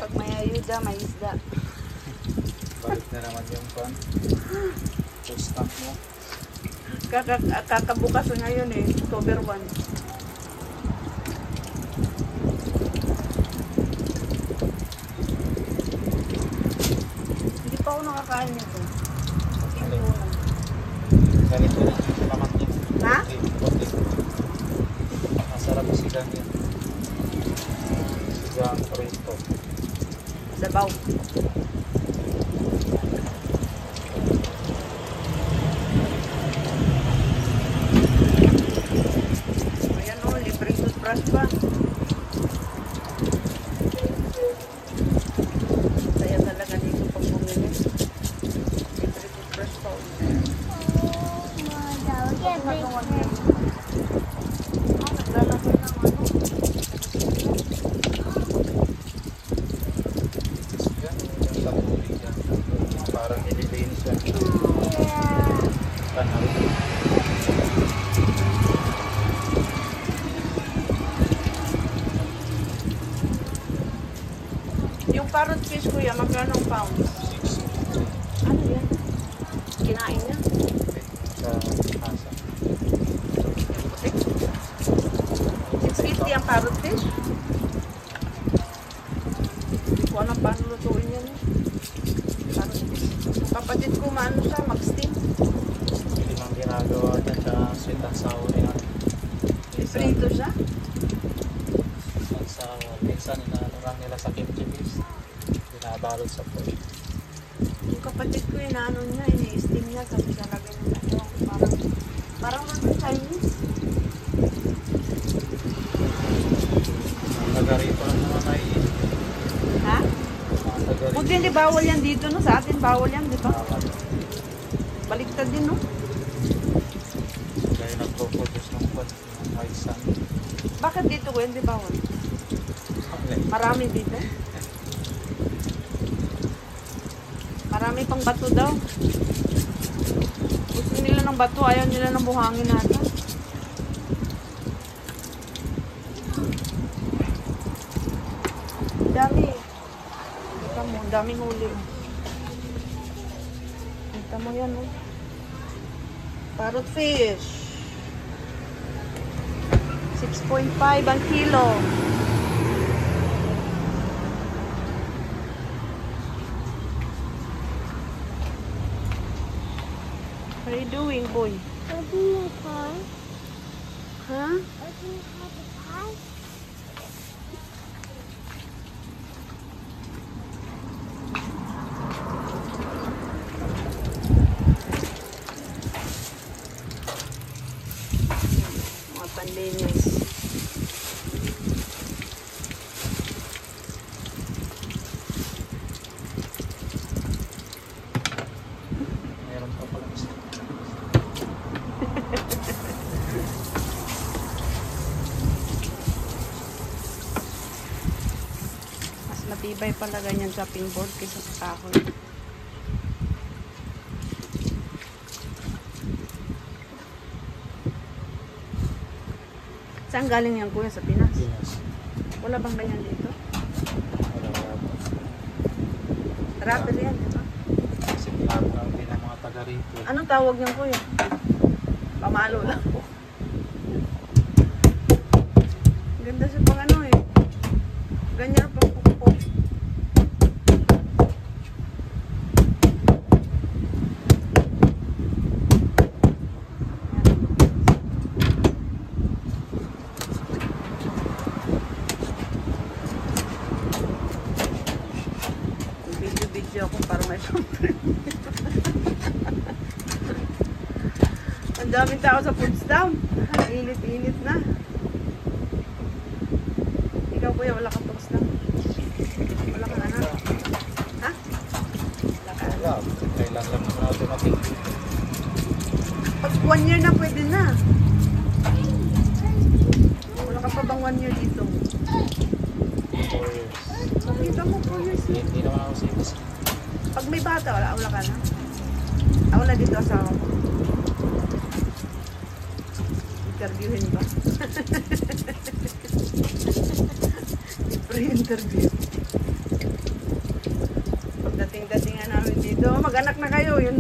Pag may ayuda, may isda. Balik na naman yung pan. Full stamp mo. Kakabukas na ngayon eh, October 1. Hindi pa ako nakakain nito. Ganito rin yung pamangkin. Ha? Okay. Masarap yung sigang yan. Sigang presto. Sabaw. Ayan o, libreng toothbrush pa. Kaya talaga dito pag bumili. Libreng toothbrush pa. Yan, yung tatuli yan. Parang nililinis yan. Tanaw. Yung parrot fish kuya, magkano ang pound? 6. Ano yan? Kinain niya? Sa asa. 650 ang parrot fish? Hindi ko alam paano lutuin yan eh. Parrot fish. Kapatid ko maano siya, mag-steam. Hindi mang ginagawa dyan sa sweet and sour yan. Prito siya. Sweet and sour. Minsan inaano lang nila sa kimchi paste. Binabalot sa food. Yung kapatid ko inaano niya, ini-steam niya. Sabi talaga niya, parang lang sa Chinese. Ang taga rito lang naman ay Ha? ang taga rito. Buti hindi bawal yan dito, no? Sa atin bawal yan, di ba? Baliktad din, no? Kaya nagpo-produce ng food ng Aisan. Bakit dito ko hindi bawal? Marami dito. Marami pang bato daw. Gusto nila ng bato, ayaw nila ng buhangin natin. Dami. Kita mo, daming huli. Kita mo yan, oh. Parrot fish. 6.5 ang kilo. What are you doing, boy? Open the car. Huh? Open the car. Mga panlinis. Meron pa pala isa. Mas matibay pala ganyan chopping board kaysa sa kahoy. Saan galing yan kuya? Sa Pinas? Pinas. Wala bang ganyan dito? Wala. Rapper yan, di ba? Kasi lahat lang din ang mga taga rito. Anong tawag niyan kuya? Pamalo lang po. Ganda siya pang ano eh. Ganyan pang pukpok. Video ako para may compress. Ang daming tao sa Potsdam. Ang init-init na. Ikaw kuya, wala kang Potsdam. Wala kang ano? Ha? Wala ka. Wala. Kailan lang naman natin natin. Pag 1 year na, pwede na. Wala ka pa bang 1 year dito? 4 years. Nakita mo 4 years. Hindi naman ako serious. Pag may bata, wala ka na. Wala dito asawa ko. Interviewin ba? Pre-interview. dating-datingan namin dito. Mag-anak na kayo. Yun.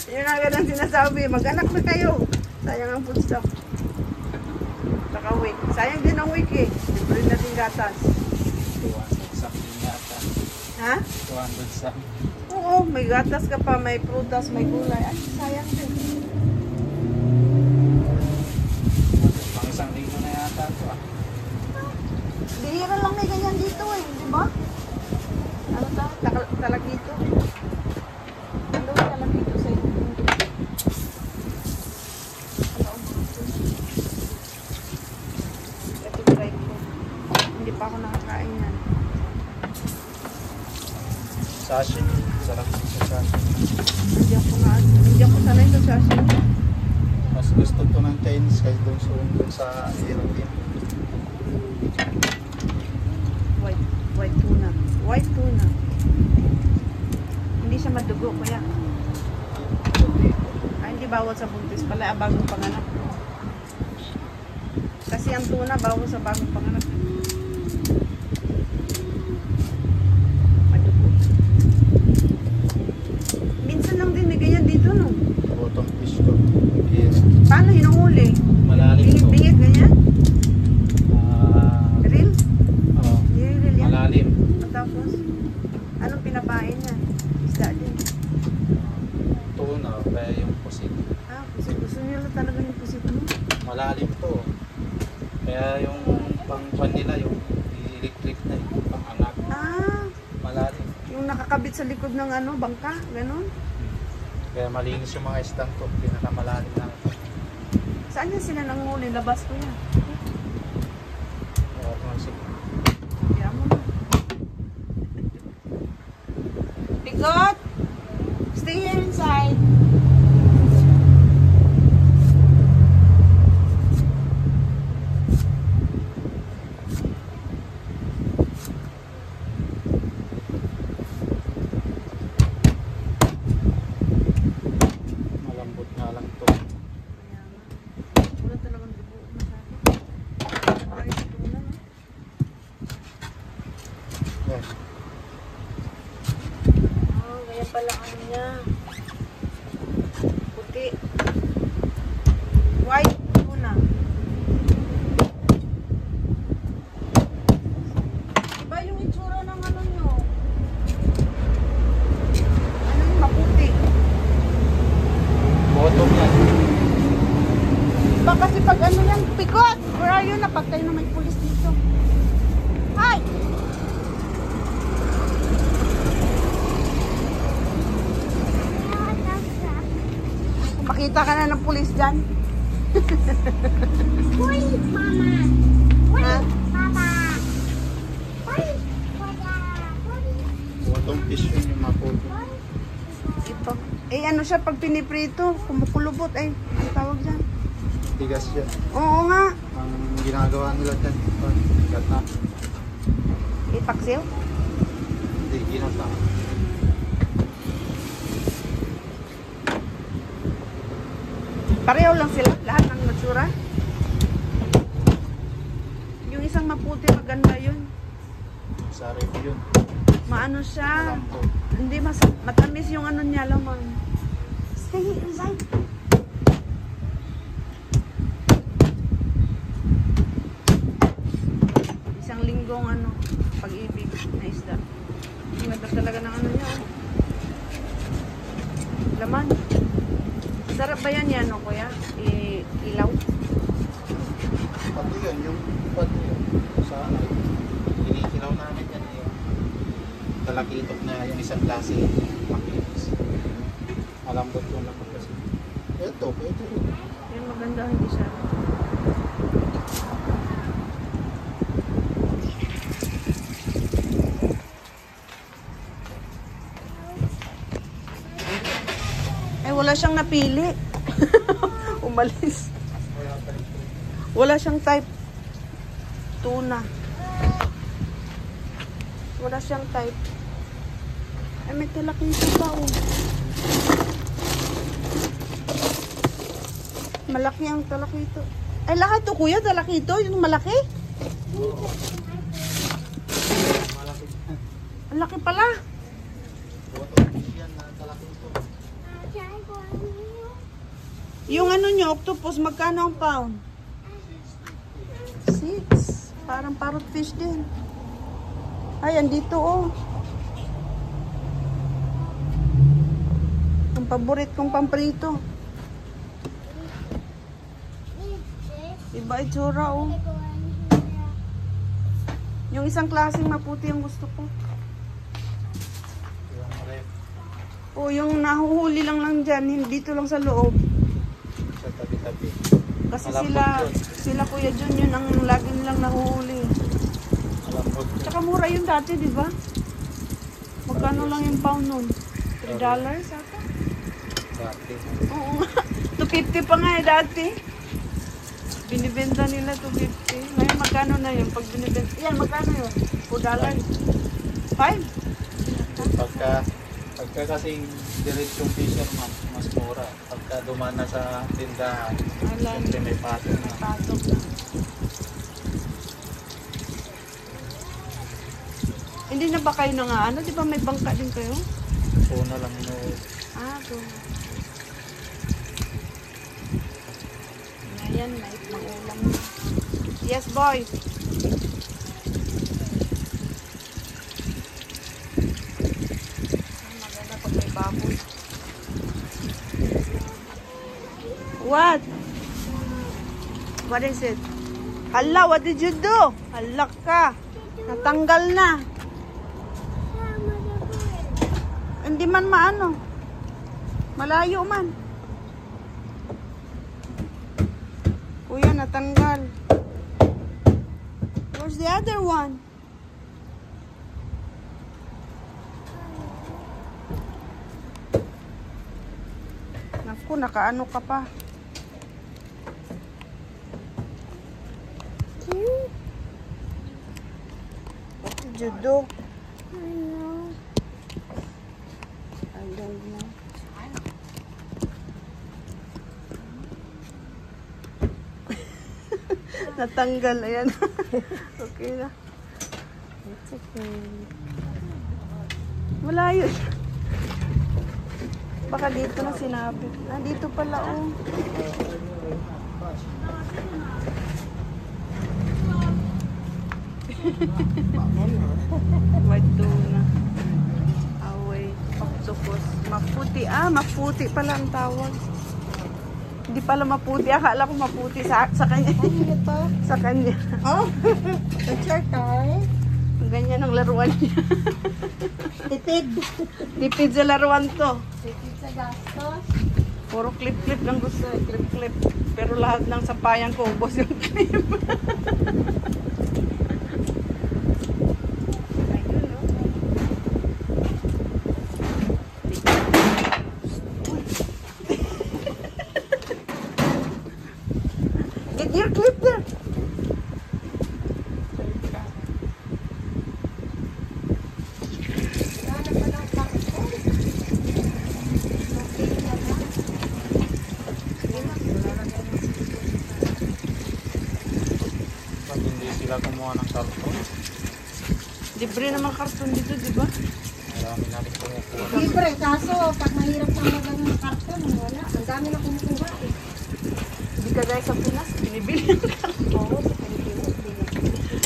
Yun agad ang sinasabi. Mag-anak na kayo. Sayang ang food stock. Saka week. Sayang din ang week eh. Libre dating gatas. 200 something yata. Ha? 200 something. Oo, may gatas ka pa, may prutas, may gulay. Ay, sayang din. Pang isang linggo na yata ito ah. Bihira lang may ganyan dito eh, di ba? Ano ta? Talagito. Ano ba talagito sa ito? Ito try ko. Hindi pa ako nakakain yan. Sashimi. Sarap din sa sashimi. Hindi ako sanay sa sashimi. Mas gusto to ng Chinese kahit doon sa European. White tuna. White tuna. Hindi siya madugo, kuya. Ay, hindi bawal sa buntis pala, bagong panganak. Kasi ang tuna bawal sa bagong panganak. Madugo. Minsan lang din may ganyan dito, no? Bottom fish to. Yes. Paano hinuhuli? Malalim to. Bingit-bingit, ganyan? Ah, Real? oo. Real yan? Malalim. Tapos, anong pinapain niya? Isda din. Tuna, kaya yung pusit. Ah, pusit. Gusto niyo lang talaga yung pusit mo? Malalim to. Kaya yung pang nila, yung electric na yung pang anak. Ah, Malalim. yung nakakabit sa likod ng ano, bangka, ganun. Kaya malinis yung mga isdang to. Pinakamalalim na ito. Saan yan sila nanghuli? Labas ko yan. Kaya ito sige. Kaya mo na. Bigot! Stay here inside. Malambot nga lang to. Kaya nga. Wala talagang dugo masyado. Ay, ito na. Yan. Oh, kaya pala ano niya. Puti. White tuna. Iba yung itsura ng ano nyo. Ano yung maputi? Bottom yan. Iba kasi pag ano yan, pikot! Where are you? Napatay na may pulis dito. Hi! Makita ka na ng pulis dyan. Wait, Mama. Ha? Wait, Papa. Wait, Papa. Bottom fish yun yung maputo. Ito. Eh ano siya pag piniprito, kumukulubot ay. Ang tawag dyan. Tigas yan. Oo nga. Ang ginagawa nila dyan. Gata. Ipaksiw. Hindi, ginata. Pareho lang sila, lahat ng matsura. Yung isang maputi, maganda yun. Sari ko yun. Maano siya. Malambot. Hindi, matamis yung ano niya, laman. Stay inside. Isang linggong ano, pag-ibig na isda. Ang ganda talaga ng ano niya. Oh. Laman. Sarap ba yan yan, no, kuya? Ilaw? Pati yun, yung pati yun. Sa ano, inikilaw namin yan. Yung talakitok na yung isang klase. Makinis. Malambot yung laman kasi. Ito, pwede rin. Yan, maganda, hindi siya. Ay, wala siyang napili. Umalis. Wala siyang type. Tuna. Wala siyang type. Ay, may talakito pa, oh. Malaki ang talakito. Ay, lahat to, kuya, talakito. Yung malaki. Malaki. Ang laki pala. Yan, kalaki ito. Yung ano nyo, octopus, magkano ang pound? 6. Parang parrot fish din. Ay, andito oh. Ang paborit kong pamprito. Iba itsura oh. Yung isang klaseng maputi ang gusto ko. Yung rep Oh, yung nahuhuli lang dyan, dito lang sa loob. sa tabi-tabi. Kasi Malambot sila Kuya John, yun ang lagi nilang nahuhuli. Malambot yun. Tsaka mura yun dati, di ba? Magkano lang yung pound nun? $3 ata? Dati. Oo nga. 250 pa nga eh dati. Binibenta nila 250. Ngayon magkano na yun? Pag binibenta, yan magkano yun? $4. 5? Pagka kasing diretsong fisherman, mas mura. Pagka dumaan na sa tindahan, Alam. siyempre may patong na. Patok na. Hindi na ba kayo na nga ano? Di ba may bangka din kayo? Una lang inuwi. Ah, so. Ayan, may ulam na. Yes, boy. Maganda pag may baboy. What? What is it? Hala, what did you do? Hala ka. Natanggal na. Hindi man maano. Malayo man. Kuya, natanggal. Where's the other one? Naku, nakaano ka pa. What did you do? I don't know. Natanggal, ayan. Okay na. It's okay. Malayo. Baka dito na sinabi. Ah, dito pala, oh. White tuna. Away. Octopus. Maputi. Ah, maputi pala ang tawag. Hindi pala maputi. Akala ko maputi sa kanya. Sa kanya. Oh, it's your time. Ganyan ang laruan niya. Tipid. Tipid sa laruan to. Tipid sa gastos. Puro clip-clip lang gusto eh. Clip-clip. Pero lahat ng sampayan ko, ubos yung clip. Ayun, no? Get your clip there. Pag hindi sila kumuha ng karton, Libre naman karton dito, di ba? marami namin kumukuha. Libre, kaso pag mahirap na magano ng karton, wala. Ang dami na kumukuha eh. Hindi ka dahil sa Pinas, binibili yung karton. Oo, sa Pilipinas.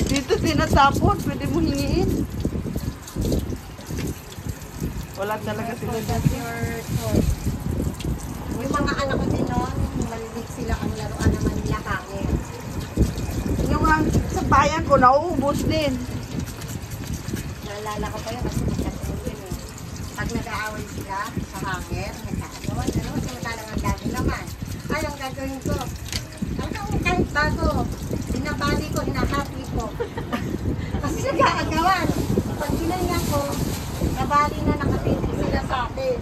Dito tinatapon, pwede mo hingiin. Wala talaga sila dito. That's your choice. Yung mga anak ko din noon, malilig sila ang laruan naman nila hangin. Yung sa bayan ko, nauubos din. Naalala ko pa yun kasi magkasunin yun eh. Pag nag-aaway sila sa hangin, nagkakaaway, samantalang ang dami naman. Ay, ang gagawin ko. Kahit bago, binabali ko, hinahapi ko. Kasi nag-aagawan. Pag ginanyan ko, nabali na nakatindig sila sa akin.